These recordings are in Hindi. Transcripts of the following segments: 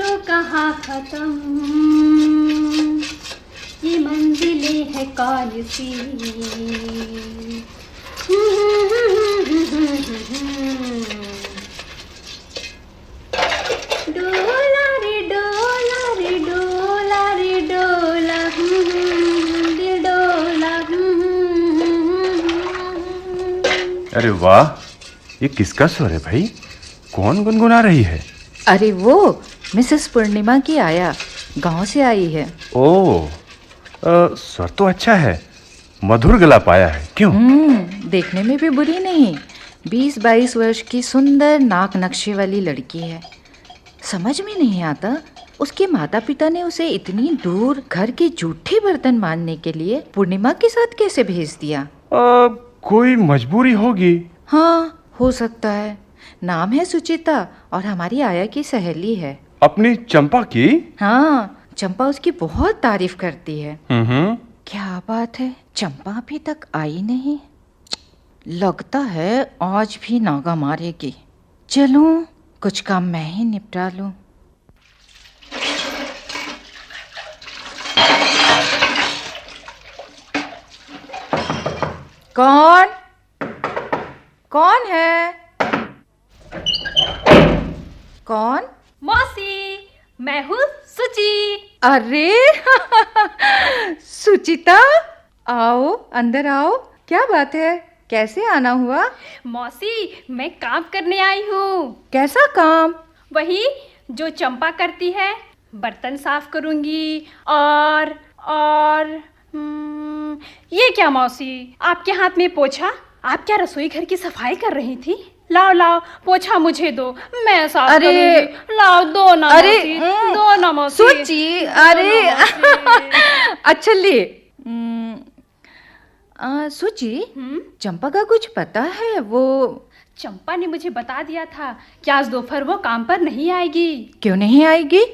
तो कहाँ खत्म, ये मंजिलें है कौन सी। डोला रे डोला रे डोला रे डोला, दिल डोला। अरे वाह, ये किसका स्वर है भाई? कौन गुनगुना रही है? अरे वो मिसेस पूर्णिमा की आया, गांव से आई है। ओह, स्वर तो अच्छा है, मधुर गला पाया है। क्यों? देखने में भी बुरी नहीं। 20-22 वर्ष की सुंदर नाक नक्शे वाली लड़की है। समझ में नहीं आता उसके माता पिता ने उसे इतनी दूर घर के जूठे बर्तन मांजने के लिए पूर्णिमा के साथ कैसे भेज दिया। कोई मजबूरी होगी। हाँ, हो सकता है। नाम है सुचिता और हमारी आया की सहेली है। अपनी चंपा की? हाँ, चंपा उसकी बहुत तारीफ करती है। क्या बात है, चंपा अभी तक आई नहीं। लगता है आज भी नागा मारेगी। चलूं, कुछ काम मैं ही निपटा लूं। कौन कौन है? कौन? मौसी, मैं हूँ सुची। अरे सुचिता, आओ अंदर आओ। क्या बात है, कैसे आना हुआ? मौसी, मैं काम करने आई हूँ। कैसा काम? वही जो चंपा करती है। बर्तन साफ करूँगी और ये क्या मौसी, आपके हाथ में पोछा? आप क्या रसोई घर की सफाई कर रही थी? लाओ लाओ, पोछा मुझे दो, मैं साफ करूंगी। लाओ, दो ना मौसी, दो ना मौसी। सुची, अरे अच्छा ले। सुची, चंपा का कुछ पता है? वो चंपा ने मुझे बता दिया था कि आज दोपहर वो काम पर नहीं आएगी। क्यों नहीं आएगी?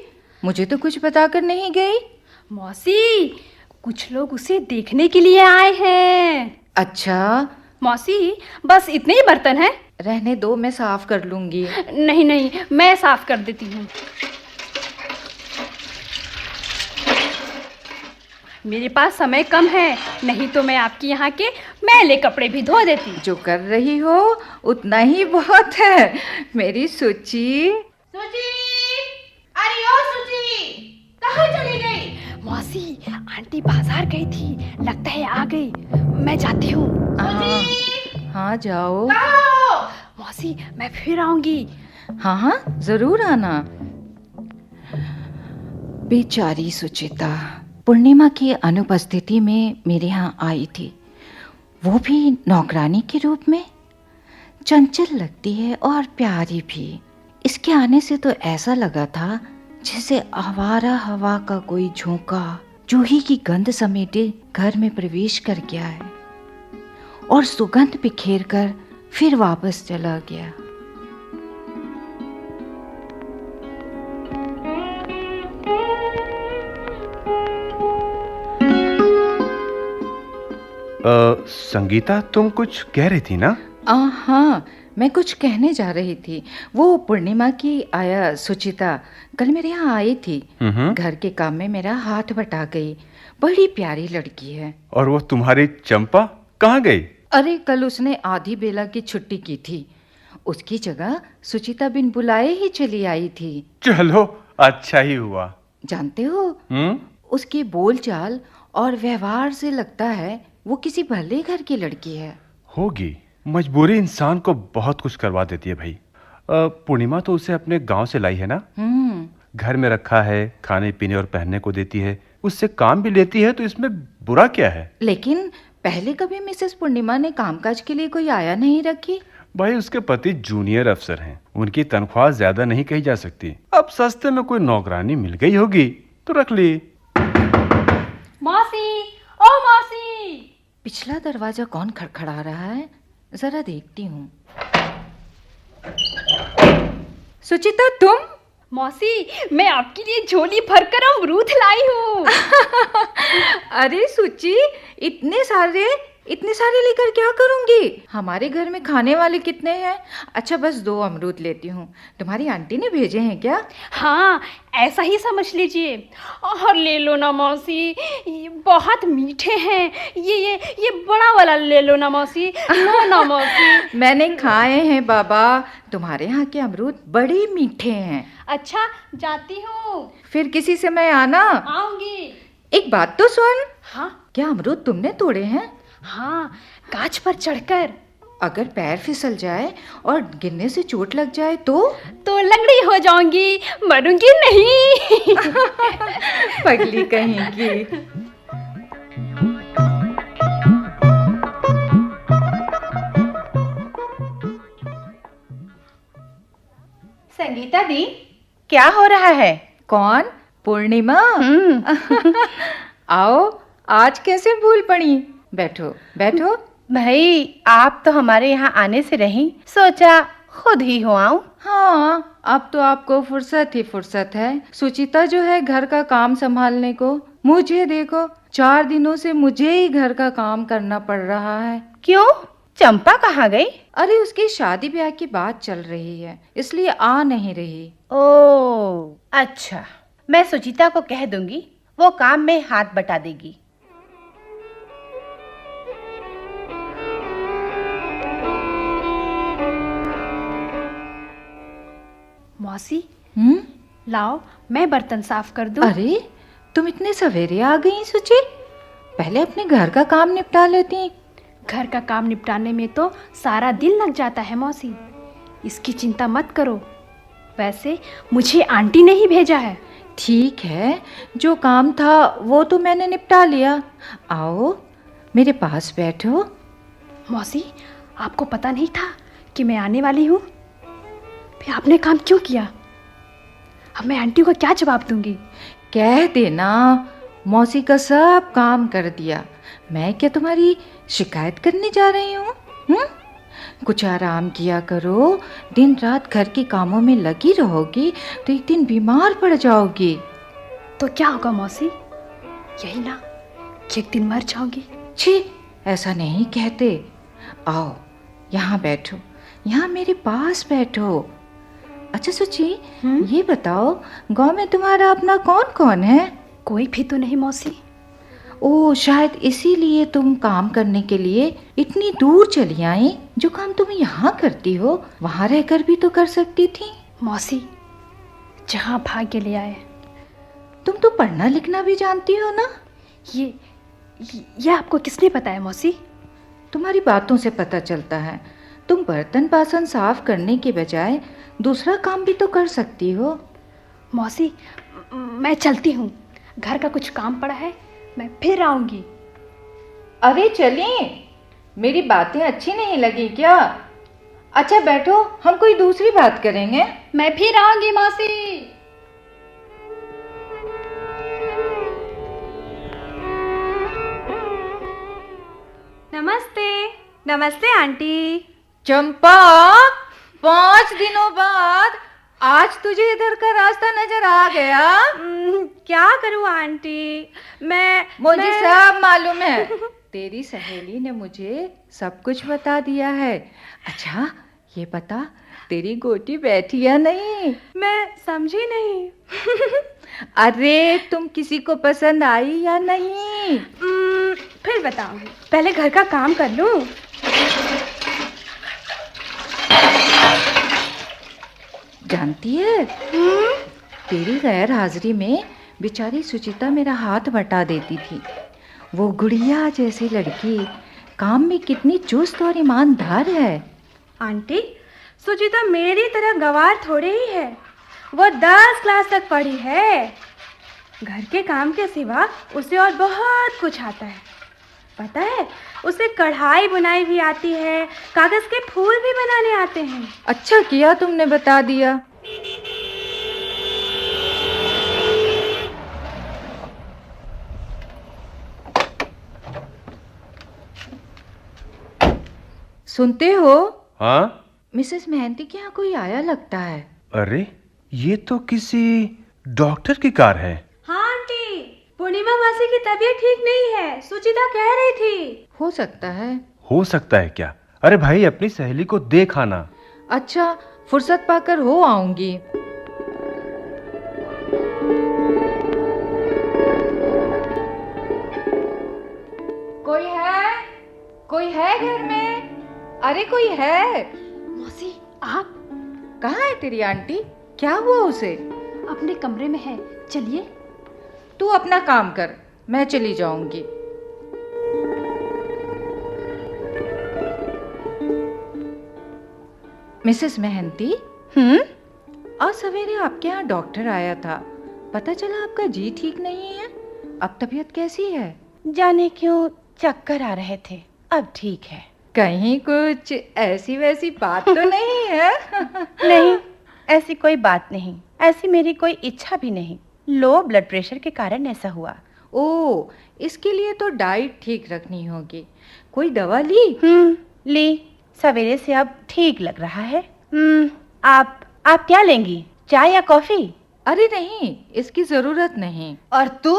मुझे तो कुछ बताकर नहीं गई। मौसी, कुछ लोग उसे देखने के लिए आए हैं। अच्छा मौसी, बस इतने ही बर्तन हैं? रहने दो, मैं साफ कर लूंगी। नहीं नहीं, मैं साफ कर देती हूँ। मेरे पास समय कम है, नहीं तो मैं आपके यहाँ के मैले कपड़े भी धो देती। जो कर रही हो उतना ही बहुत है मेरी सुची। सुची, अरे ओ सुची, कहाँ चली गई? मौसी, आंटी बाजार गई थी, लगता है आ गई। मैं जाती हूँ। हाँ जाओ। मौसी, मैं फिर आऊंगी। हाँ हाँ, जरूर आना। बेचारी सुचिता पूर्णिमा की अनुपस्थिति में मेरे यहाँ आई थी, वो भी नौकरानी के रूप में। चंचल लगती है और प्यारी भी। इसके आने से तो ऐसा लगा था जैसे आवारा हवा का कोई झोंका जूही की गंध समेटे घर में प्रवेश कर गया है और सुगंध बिखेर कर फिर वापस चला गया। संगीता, तुम कुछ कह रही थी ना? हाँ, मैं कुछ कहने जा रही थी। वो पूर्णिमा की आया सुचिता कल मेरे यहाँ आई थी। घर के काम में मेरा हाथ बटा गई। बड़ी प्यारी लड़की है। और वो तुम्हारी चंपा कहाँ गई? अरे कल उसने आधी बेला की छुट्टी की थी, उसकी जगह सुचिता बिन बुलाए ही चली आई थी। चलो, अच्छा ही हुआ। जानते हो, उसकी बोलचाल और व्यवहार से लगता है वो किसी भले घर की लड़की है। होगी, मजबूरी इंसान को बहुत कुछ करवा देती है भाई। पूर्णिमा तो उसे अपने गांव से लाई है ना? घर में रखा है, खाने पीने और पहनने को देती है, उससे काम भी लेती है, तो इसमें बुरा क्या है? लेकिन पहले कभी मिसेस पूर्णिमा ने कामकाज के लिए कोई आया नहीं रखी। भाई, उसके पति जूनियर अफसर हैं, उनकी तनख्वाह ज्यादा नहीं कही जा सकती। अब सस्ते में कोई नौकरानी मिल गई होगी तो रख ली। मौसी, ओ मौसी। पिछला दरवाजा कौन खड़खड़ा रहा है, जरा देखती हूँ। सुचिता, तुम? मौसी, मैं आपके लिए झोली भरकर अमरूद लाई हूँ। अरे सुची, इतने सारे इतने सारे लेकर क्या करूंगी? हमारे घर में खाने वाले कितने हैं? अच्छा बस 2 अमरूद लेती हूँ। तुम्हारी आंटी ने भेजे हैं क्या? हाँ, ऐसा ही समझ लीजिए। और ले लो ना मौसी, ये बहुत मीठे हैं। ये बड़ा वाला ले लो ना मौसी। लो ना मौसी। मैंने खाए हैं बाबा, तुम्हारे यहाँ के अमरूद बड़े मीठे हैं। अच्छा, जाती हूँ। फिर किसी समय आना। आऊंगी। एक बात तो सुन, हाँ क्या अमरूद तुमने तोड़े हैं? हाँ, गाछ पर चढ़कर। अगर पैर फिसल जाए और गिरने से चोट लग जाए तो लंगड़ी हो जाऊंगी, मरूंगी नहीं। पगली कहीं की। संगीता दी, क्या हो रहा है? कौन? पूर्णिमा? आओ, आज कैसे भूल पड़ी? बैठो बैठो। भाई, आप तो हमारे यहाँ आने से रही, सोचा खुद ही हो आऊं। हाँ, अब तो आपको फुर्सत ही फुर्सत है। सुचिता जो है घर का काम संभालने को, मुझे देखो 4 दिनों से मुझे ही घर का काम करना पड़ रहा है। क्यों? चंपा कहाँ गई? अरे उसकी शादी ब्याह की बात चल रही है, इसलिए आ नहीं रही। ओह, अच्छा, मैं सुचिता को कह दूंगी, वो काम में हाथ बटा देगी। मौसी, हम्म? लाओ मैं बर्तन साफ कर दूं। अरे तुम इतने सवेरे आ गई सुचि? पहले अपने घर का काम निपटा लेती। घर का काम निपटाने में तो सारा दिन लग जाता है मौसी, इसकी चिंता मत करो। वैसे मुझे आंटी ने ही भेजा है। ठीक है, जो काम था वो तो मैंने निपटा लिया। आओ मेरे पास बैठो। मौसी, आपको पता नहीं था कि मैं आने वाली हूँ? फिर आपने काम क्यों किया? अब मैं आंटी को क्या जवाब दूंगी? कह देना मौसी का सब काम कर दिया। मैं क्या तुम्हारी शिकायत करने जा रही हूँ? कुछ आराम किया करो। दिन रात घर के कामों में लगी रहोगी तो एक दिन बीमार पड़ जाओगी। तो क्या होगा मौसी? यही ना कि एक दिन मर जाऊंगी। छी, ऐसा नहीं कहते। आओ यहाँ बैठो, यहाँ मेरे पास बैठो। अच्छा सुची, ये बताओ गांव में तुम्हारा अपना कौन कौन है? कोई भी तो नहीं मौसी। ओह, शायद इसीलिए तुम काम करने के लिए इतनी दूर चली आई। जो काम तुम यहाँ करती हो वहाँ रहकर भी तो कर सकती थी। मौसी, जहाँ भाग्य ले आए। तुम तो पढ़ना लिखना भी जानती हो ना? ये आपको किसने बताया मौसी? तुम्हारी बातों से पता चलता है। तुम बर्तन बासन साफ करने के बजाय दूसरा काम भी तो कर सकती हो। मौसी, मैं चलती हूँ, घर का कुछ काम पड़ा है, मैं फिर आऊंगी। अरे चलें, मेरी बातें अच्छी नहीं लगी क्या? अच्छा बैठो, हम कोई दूसरी बात करेंगे। मैं फिर आऊंगी मौसी। नमस्ते। नमस्ते आंटी। चंपा, 5 दिनों बाद आज तुझे इधर का रास्ता नजर आ गया। क्या करूँ आंटी, मुझे सब मालूम है। तेरी सहेली ने मुझे सब कुछ बता दिया है। अच्छा ये बता, तेरी गोटी बैठी या नहीं? मैं समझी नहीं। अरे तुम किसी को पसंद आई या नहीं? फिर बताऊंगी, पहले घर का काम कर लूं। जानती है, तेरी गैर हाजिरी में बेचारी सुचिता मेरा हाथ बटा देती थी। वो गुड़िया जैसी लड़की काम में कितनी चुस्त और ईमानदार है। आंटी, सुचिता मेरी तरह गंवार थोड़ी ही है। वो 10 क्लास तक पढ़ी है। घर के काम के सिवा उसे और बहुत कुछ आता है। पता है, उसे कढ़ाई बुनाई भी आती है, कागज के फूल भी बनाने आते हैं। अच्छा किया तुमने बता दिया। सुनते हो? हाँ? मिसेस मेहंती के यहाँ कोई आया लगता है। अरे ये तो किसी डॉक्टर की कार है। हाँ आंटी, पूर्णिमा मासी की तबीयत ठीक नहीं है, सुचिता कह रही थी। हो सकता है। हो सकता है क्या? अरे भाई, अपनी सहेली को दे खाना। अच्छा, फुर्सत पाकर हो आऊंगी। कोई है? कोई है घर में? अरे कोई है? मौसी, आप कहाँ है तेरी आंटी? क्या हुआ उसे? अपने कमरे में है, चलिए। तू अपना काम कर, मैं चली जाऊंगी। मिसेस मेहंती, आज सवेरे आपके यहाँ डॉक्टर आया था। पता चला आपका जी ठीक नहीं है। अब तबीयत कैसी है? जाने क्यों चक्कर आ रहे थे, अब ठीक है। कहीं कुछ ऐसी वैसी बात तो नहीं है? नहीं, ऐसी कोई बात नहीं, ऐसी मेरी कोई इच्छा भी नहीं। लो ब्लड प्रेशर के कारण ऐसा हुआ। ओ, इसके लिए तो डाइट ठीक रखनी होगी। कोई दवा ली? ली, सवेरे से अब ठीक लग रहा है। आप क्या लेंगी, चाय या कॉफी? अरे नहीं, इसकी जरूरत नहीं। और तू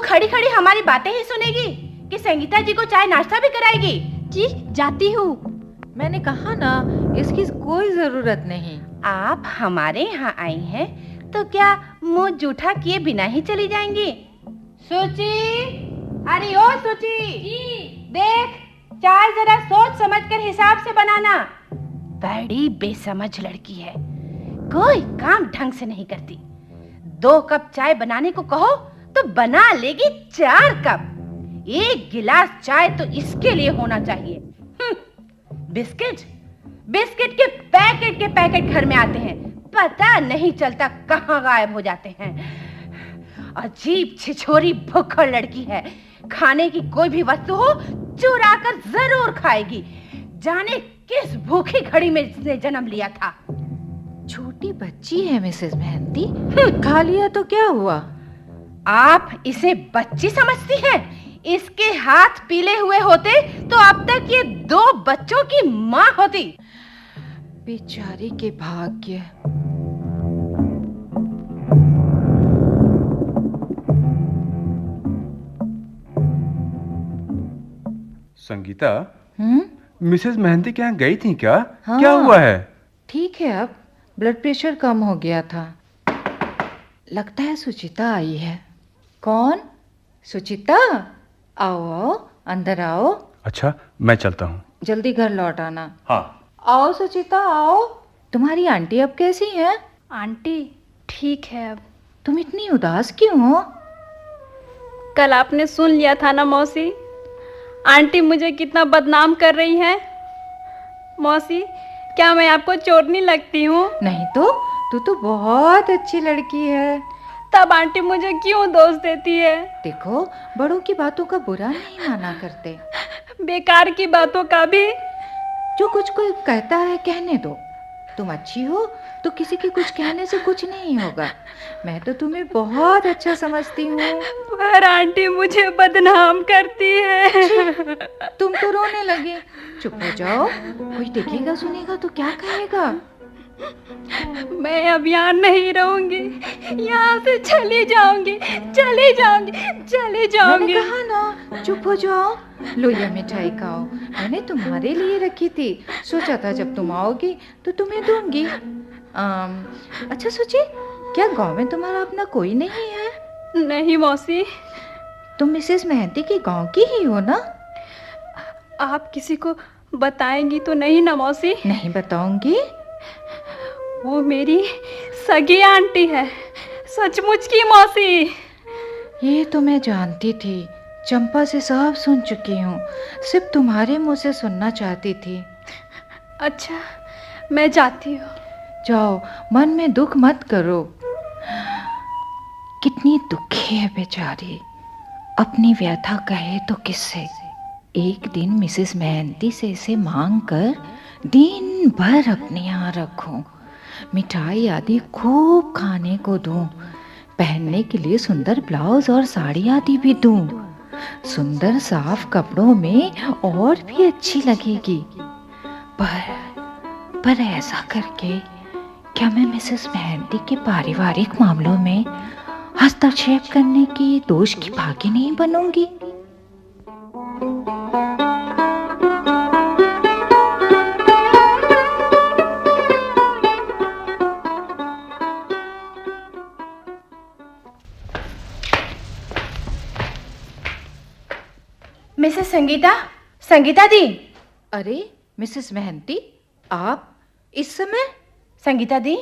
खड़ी खड़ी हमारी बातें ही सुनेगी कि संगीता जी को चाय नाश्ता भी कराएगी? जी, जाती हूँ। मैंने कहा ना, इसकी कोई जरूरत नहीं। आप हमारे यहाँ आई हैं तो क्या मुंह जूठा किए बिना ही चली जाएंगी? सुची, अरे ओ सुची, देख, चाय जरा सोच समझकर हिसाब से बनाना। बड़ी बेसमझ लड़की है, कोई काम ढंग से नहीं करती। 2 कप चाय बनाने को कहो तो बना लेगी 4 कप। 1 गिलास चाय तो इसके लिए होना चाहिए। बिस्किट के पैकेट घर में आते हैं, पता नहीं चलता कहाँ गायब हो जाते हैं। अजीब छिछोरी भुक्खड़ लड़की है, खाने की कोई भी वस्तु हो चुरा कर जरूर खाएगी। जाने किस भूखी घड़ी में इसने जन्म लिया था। छोटी बच्ची है मिसेस मेहंती, खा लिया तो क्या हुआ? आप इसे बच्ची समझती हैं? इसके हाथ पीले हुए होते तो अब तक ये 2 बच्चों की माँ होती। बेचारी के भाग्य। संगीता, हम्म, मिसेस मेहंती के यहाँ गई थी क्या? हाँ। क्या हुआ है? ठीक है, अब ब्लड प्रेशर कम हो गया था। लगता है सुचिता आई है। कौन? सुचिता, आओ आओ, अंदर आओ। अच्छा, मैं चलता हूँ। जल्दी घर लौट आना। हाँ। आओ सुचिता, आओ। तुम्हारी आंटी अब कैसी है? आंटी ठीक है अब। तुम इतनी उदास क्यों हो? कल आपने सुन लिया था ना मौसी, आंटी मुझे कितना बदनाम कर रही है। मौसी, क्या मैं आपको चोरनी लगती हूँ? नहीं तो, तू तो बहुत अच्छी लड़की है। तब आंटी मुझे क्यों दोष देती है? देखो, बड़ों की बातों का बुरा नहीं माना करते। बेकार की बातों का भी। जो कुछ कोई कहता है कहने दो। तुम अच्छी हो तो किसी के कुछ कहने से कुछ नहीं होगा। मैं तो तुम्हें बहुत अच्छा समझती हूँ। पर आंटी मुझे बदनाम करती है। तुम तो रोने लगे। चुप हो जाओ, कोई देखेगा सुनेगा तो क्या कहेगा? मैं अब यहाँ नहीं रहूंगी, यहाँ से चली जाऊंगी। मैंने कहा ना, चुप हो जाओ। लो, ये मिठाई खाओ, मैंने तुम्हारे लिए रखी थी। सोचा था जब तुम आओगी तो तुम्हें दूंगी। अच्छा सोची, क्या गांव में तुम्हारा अपना कोई नहीं है? नहीं मौसी। तुम मिसेस मेहंती के गांव की ही हो ना? आप किसी को बताएंगी तो नहीं ना मौसी? नहीं बताऊंगी। वो मेरी सगी आंटी है, सचमुच की मौसी। ये तो मैं जानती थी, चंपा से सब सुन चुकी हूँ। सिर्फ तुम्हारे मुंह से सुनना चाहती थी। अच्छा, मैं जाती हूँ। जाओ, मन में दुख मत करो। कितनी दुखी है बेचारी, अपनी व्यथा कहे तो किससे। एक दिन मिसेस मेहंती से इसे मांग कर दिन भर अपने यहाँ रखूं, मिठाई आदि खूब खाने को दूं, पहनने के लिए सुंदर ब्लाउज और साड़ी आदि भी दूं, सुंदर साफ कपड़ों में और भी अच्छी लगेगी। पर ऐसा करके क्या मैं मिसेस मेहंती के पारिवारिक मामलों में हस्तक्षेप करने की दोष की भागी नहीं बनूंगी? मिसेस संगीता, संगीता दी। अरे मिसेस मेहंती, आप इस समय? संगीता दी,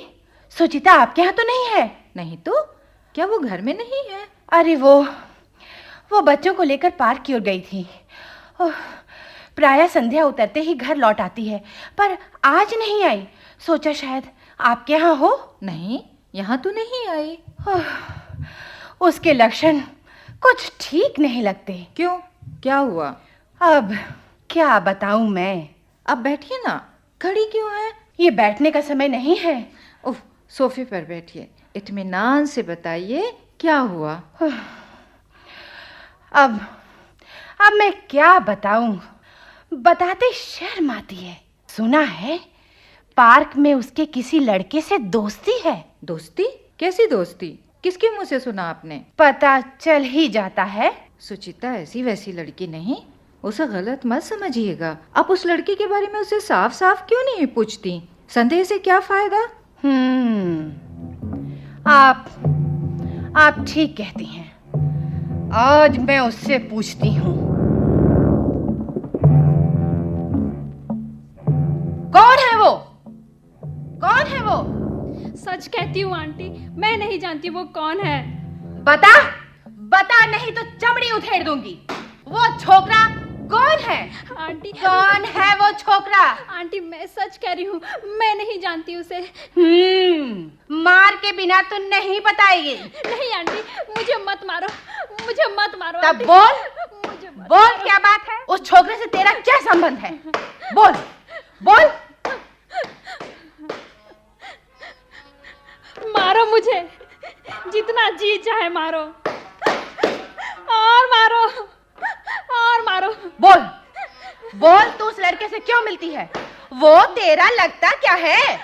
सुचिता आपके यहाँ तो नहीं है? नहीं तो, क्या वो घर में नहीं है? अरे वो बच्चों को लेकर पार्क की ओर गई थी। ओह, प्रायः संध्या उतरते ही घर लौट आती है, पर आज नहीं आई। सोचा शायद आपके यहाँ हो। नहीं, यहाँ तो नहीं आई। ओह, उसके लक्षण कुछ ठीक नहीं लगते। क्यों, क्या हुआ? अब क्या बताऊं मैं। अब बैठिए ना, खड़ी क्यों है? ये बैठने का समय नहीं है। उफ, सोफे पर बैठिए, इत्मीनान से बताइए क्या हुआ। अब मैं क्या बताऊं, बताते शर्म आती है। सुना है पार्क में उसके किसी लड़के से दोस्ती है। दोस्ती? कैसी दोस्ती? किसके मुंह से सुना आपने? पता चल ही जाता है। सुचिता ऐसी वैसी लड़की नहीं, उसे गलत मत समझिएगा। आप उस लड़की के बारे में उसे साफ साफ क्यों नहीं पूछती? संदेह से क्या फायदा? आप ठीक कहती हैं। आज मैं उससे पूछती हूँ। कौन है वो? कौन है वो? सच कहती हूँ आंटी, मैं नहीं जानती वो कौन है। बता नहीं तो चमड़ी उधेड़ दूंगी। वो छोकरा कौन है? आंटी, कौन है वो छोकरा? आंटी मैं सच कह रही हूँ, मैं नहीं जानती उसे। मार के बिना तो नहीं बताएगी। नहीं आंटी, मुझे मत मारो, मुझे मत मारो। तब आंटी, बोल, मुझे मत बोल मारो। क्या बात है? उस छोकरे से तेरा क्या संबंध है? बोल बोल। मारो मुझे, जितना जी चाहे मारो, और मारो, और मारो। बोल बोल, तू उस लड़के से क्यों मिलती है? वो तेरा लगता क्या है?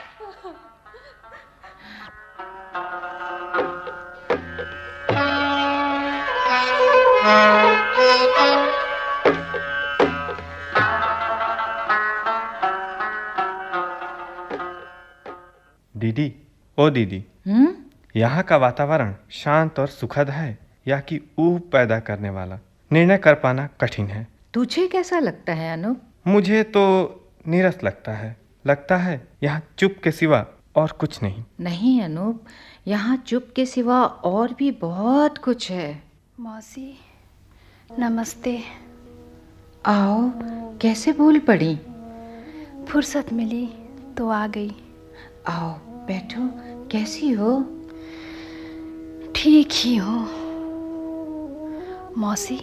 दीदी, ओ दीदी, यहाँ का वातावरण शांत और सुखद है या कि ऊब पैदा करने वाला? निर्णय कर पाना कठिन है। तुझे कैसा लगता है अनूप? मुझे तो नीरस लगता है यहाँ चुप के सिवा और कुछ नहीं। नहीं अनूप, यहाँ चुप के सिवा और भी बहुत कुछ है। मौसी नमस्ते। आओ, कैसे भूल पड़ी? फुर्सत मिली तो आ गई। आओ बैठो, कैसी हो? ठीक ही हो। मौसी,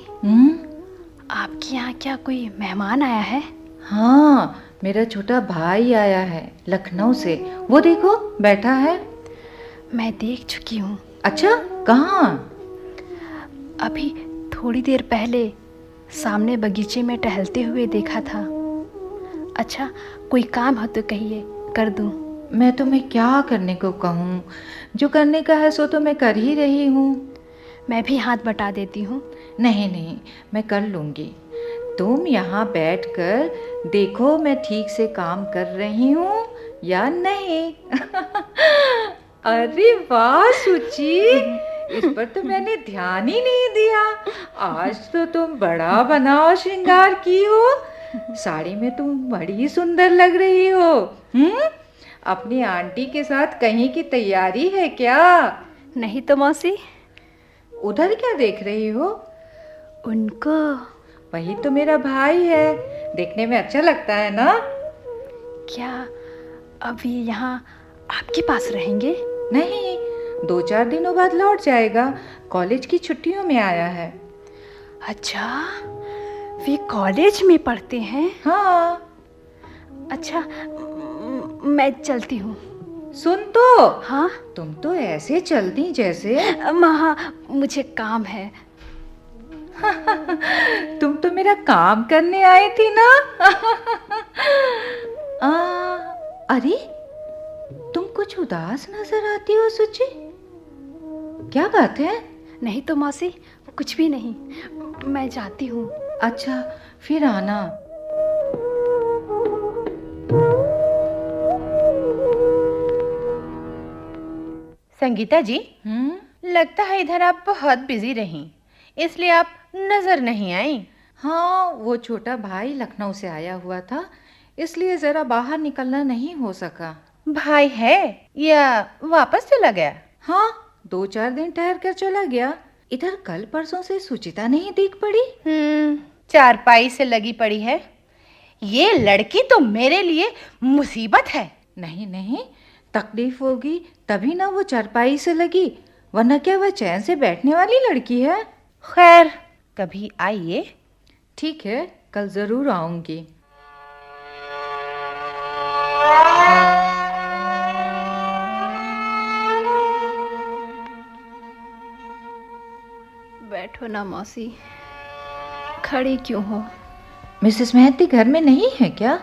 आपके यहाँ क्या कोई मेहमान आया है? हाँ, मेरा छोटा भाई आया है लखनऊ से। वो देखो बैठा है। मैं देख चुकी हूँ। अच्छा, कहाँ? अभी थोड़ी देर पहले सामने बगीचे में टहलते हुए देखा था। अच्छा, कोई काम हो तो कहिए, कर दूँ। मैं तुम्हें क्या करने को कहूँ? जो करने का है सो तो मैं कर ही रही हूँ। मैं भी हाथ बटा देती हूँ। नहीं नहीं, मैं कर लूँगी। तुम यहाँ बैठकर देखो मैं ठीक से काम कर रही हूँ या नहीं। अरे वाह सुची, इस पर तो मैंने ध्यान ही नहीं दिया। आज तो तुम बड़ा बनाओ श्रृंगार की हो। साड़ी में तुम बड़ी सुंदर लग रही हो। अपनी आंटी के साथ कहीं की तैयारी है क्या? नहीं तो मौसी। उधर क्या देख रही हो? उनको। वही तो मेरा भाई है, देखने में अच्छा लगता है ना? क्या अभी यहाँ आपके पास रहेंगे? नहीं, 2-4 दिनों बाद लौट जाएगा। कॉलेज की छुट्टियों में आया है। अच्छा, वे कॉलेज में पढ़ते हैं? हाँ। अच्छा, मैं चलती हूँ। सुन तो। हाँ? तुम तो ऐसे चलती जैसे। हाँ, मुझे काम है। तुम तो मेरा काम करने आई थी ना? अरे, तुम कुछ उदास नजर आती हो सुची। क्या बात है? नहीं तो मौसी, कुछ भी नहीं। मैं जाती हूँ। अच्छा, फिर आना। संगीता जी, लगता है इधर आप बहुत बिजी रहीं, इसलिए आप नजर नहीं आई। हाँ, वो छोटा भाई लखनऊ से आया हुआ था, इसलिए ज़रा बाहर निकलना नहीं हो सका। भाई है या वापस चला गया? हाँ, 2-4 दिन ठहर कर चला गया। इधर कल परसों से सुचिता नहीं दिख पड़ी। चारपाई से लगी पड़ी है। ये लड़की तो मेरे लिए मुसीबत है। नहीं नहीं, तकलीफ होगी तभी ना वो चारपाई से लगी, वरना क्या वह चैन से बैठने वाली लड़की है। खैर, कभी आइए। ठीक है, कल जरूर आऊंगी। बैठो ना मौसी, खड़ी क्यों हो? मिसेस मेहती घर में नहीं है क्या?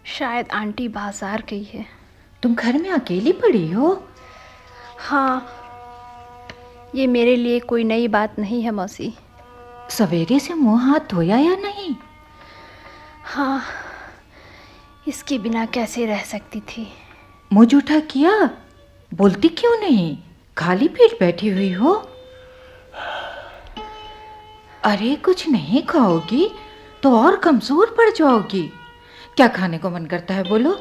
शायद आंटी बाजार गई है। तुम घर में अकेली पड़ी हो? हाँ, ये मेरे लिए कोई नई बात नहीं है मौसी। सवेरे से मुंह हाथ धोया या नहीं? हाँ, इसके बिना कैसे रह सकती थी। मुंह जूठा किया? बोलती क्यों नहीं? खाली पेट बैठी हुई हो? अरे कुछ नहीं खाओगी तो और कमजोर पड़ जाओगी। क्या खाने को मन करता है, बोलो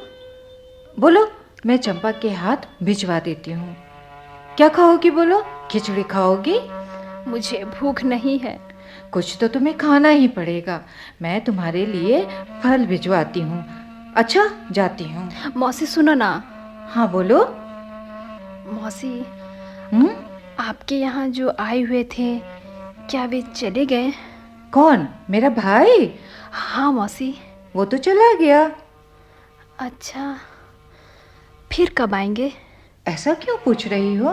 बोलो, मैं चंपा के हाथ भिजवा देती हूँ। क्या खाओगी बोलो? खिचड़ी खाओगी? मुझे भूख नहीं है। कुछ तो तुम्हें खाना ही पड़ेगा। मैं तुम्हारे लिए फल भिजवाती हूँ। अच्छा, जाती हूँ। मौसी सुनो ना। हाँ बोलो। मौसी, आपके यहाँ जो आए हुए थे, क्या वे चले गए? कौन? मेरा भाई? हाँ मौसी। वो तो चला गया। अच्छा, फिर कब आएंगे? ऐसा क्यों पूछ रही हो?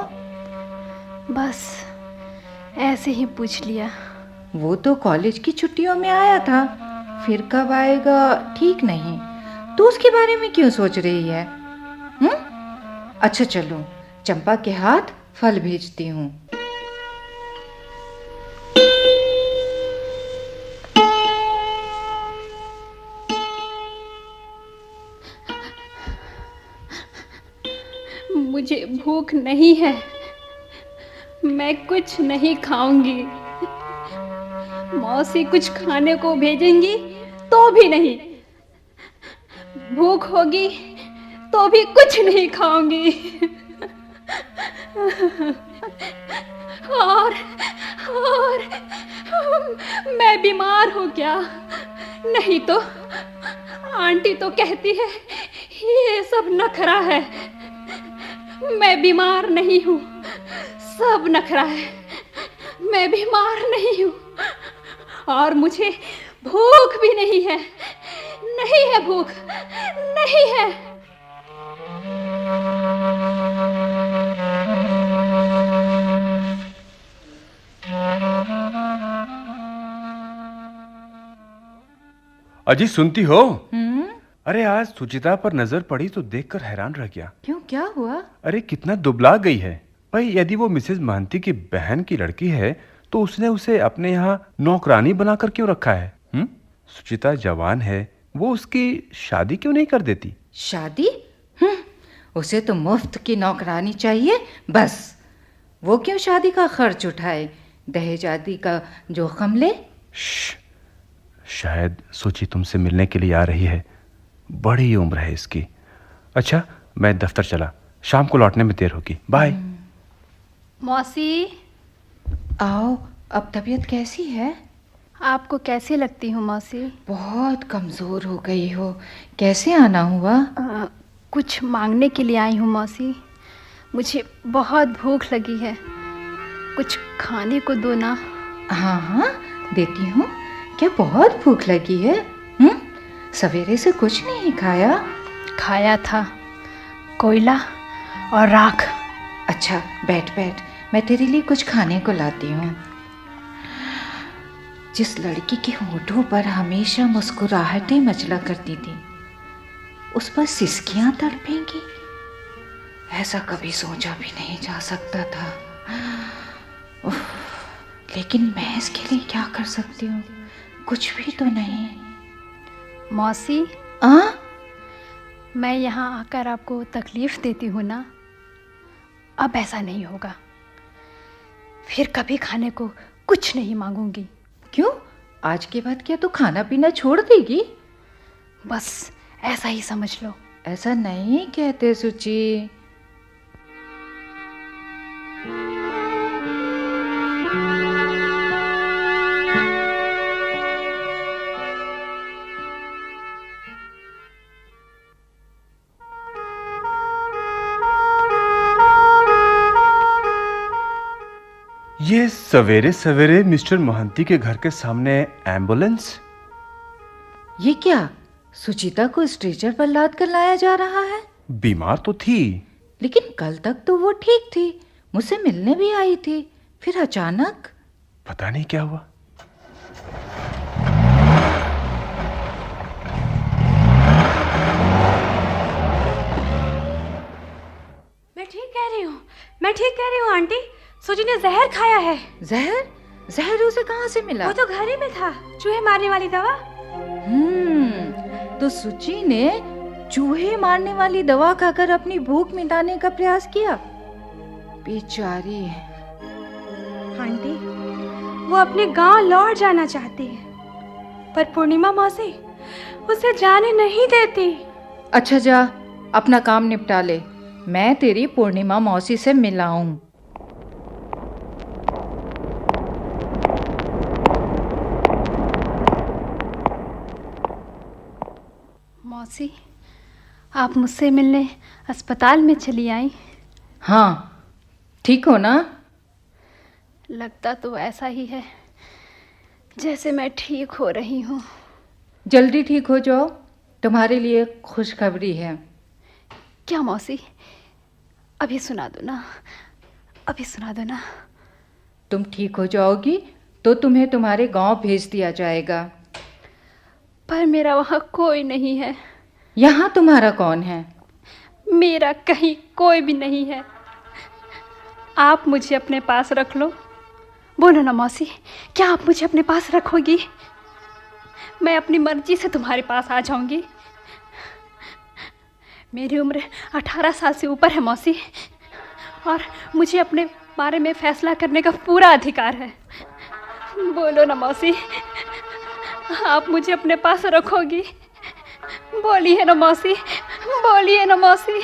बस ऐसे ही पूछ लिया। वो तो कॉलेज की छुट्टियों में आया था, फिर कब आएगा ठीक नहीं। तू उसके बारे में क्यों सोच रही है? अच्छा चलो, चंपा के हाथ फल भेजती हूँ। मुझे भूख नहीं है, मैं कुछ नहीं खाऊंगी। मौसी कुछ खाने को भेजेंगी तो भी नहीं, भूख होगी तो भी कुछ नहीं खाऊंगी। और मैं बीमार हूँ क्या? नहीं तो आंटी तो कहती है ये सब नखरा है। मैं बीमार नहीं हूँ, सब नखरा है। मैं बीमार नहीं हूँ और मुझे भूख भी नहीं है। नहीं है भूख, नहीं है। अजी सुनती हो? अरे आज सुचिता पर नजर पड़ी तो देखकर हैरान रह गया। क्यों, क्या हुआ? अरे कितना दुबला गई है भाई। यदि वो मिसेस महंती की बहन की लड़की है तो उसने उसे अपने यहाँ नौकरानी बनाकर क्यों रखा है? सुचिता जवान है, वो उसकी शादी क्यों नहीं कर देती? शादी? उसे तो मुफ्त की नौकरानी चाहिए बस। वो क्यों शादी का खर्च उठाए, दहेज आदि का जोखम ले? शायद सोची तुमसे मिलने के लिए आ रही है। बड़ी उम्र है इसकी। अच्छा, मैं दफ्तर चला, शाम को लौटने में देर होगी। बाय। मौसी, आओ। अब तबीयत कैसी है? आपको कैसी लगती हूँ मौसी? बहुत कमज़ोर हो गई हो। कैसे आना हुआ? कुछ मांगने के लिए आई हूँ मौसी। मुझे बहुत भूख लगी है, कुछ खाने को दो ना। हाँ हाँ, देती हूँ। क्या बहुत भूख लगी है? सवेरे से कुछ नहीं खाया? खाया था, कोयला और राख। अच्छा बैठ बैठ, मैं तेरे लिए कुछ खाने को लाती हूँ। जिस लड़की के होठों पर हमेशा मुस्कुराहटें मचला करती थी, उस पर सिसकियाँ तड़पेंगी, ऐसा कभी सोचा भी नहीं जा सकता था। लेकिन मैं इसके लिए क्या कर सकती हूँ? कुछ भी तो नहीं। मौसी, मैं यहाँ आकर आपको तकलीफ देती हूँ ना? अब ऐसा नहीं होगा, फिर कभी खाने को कुछ नहीं मांगूंगी। क्यों? आज के बाद क्या तू खाना पीना छोड़ देगी? बस ऐसा ही समझ लो। ऐसा नहीं कहते सुची। ये सवेरे सवेरे मिस्टर मोहंती के घर के सामने एम्बुलेंस। ये क्या सुचिता को स्ट्रेचर पर लाद कर लाया जा रहा है? बीमार तो थी। लेकिन कल तक तो वो ठीक थी, मुझसे मिलने भी आई थी, फिर अचानक। पता नहीं क्या हुआ। मैं ठीक कह रही हूँ आंटी। सुजी ने जहर खाया है। जहर? जहर उसे कहाँ से मिला? वो तो घर ही में था, चूहे मारने वाली दवा। तो सुची ने चूहे मारने वाली दवा खाकर अपनी भूख मिटाने का प्रयास किया। बेचारी। आंटी, वो अपने गांव लौट जाना चाहती है, पर पूर्णिमा मौसी उसे जाने नहीं देती। अच्छा जा, अपना काम निपटा ले, मैं तेरी पूर्णिमा मौसी से मिलाऊं। मौसी, आप मुझसे मिलने अस्पताल में चली आई? हाँ, ठीक हो ना? लगता तो ऐसा ही है जैसे मैं ठीक हो रही हूँ। जल्दी ठीक हो जाओ, तुम्हारे लिए खुशखबरी है। क्या मौसी? अभी सुना दो ना, अभी सुना दो ना। तुम ठीक हो जाओगी तो तुम्हें तुम्हारे गांव भेज दिया जाएगा। पर मेरा वहाँ कोई नहीं है। यहाँ तुम्हारा कौन है? मेरा कहीं कोई भी नहीं है। आप मुझे अपने पास रख लो। बोलो ना मौसी, क्या आप मुझे अपने पास रखोगी? मैं अपनी मर्जी से तुम्हारे पास आ जाऊंगी। मेरी उम्र 18 साल से ऊपर है मौसी, और मुझे अपने बारे में फैसला करने का पूरा अधिकार है। बोलो ना मौसी, आप मुझे अपने पास रखोगी? बोलिए ना मौसी, बोलिए ना मौसी,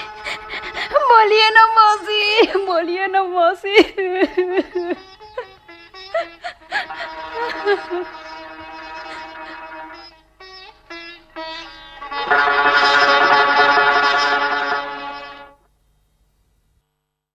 बोलिए ना मौसी, बोलिए ना मौसी।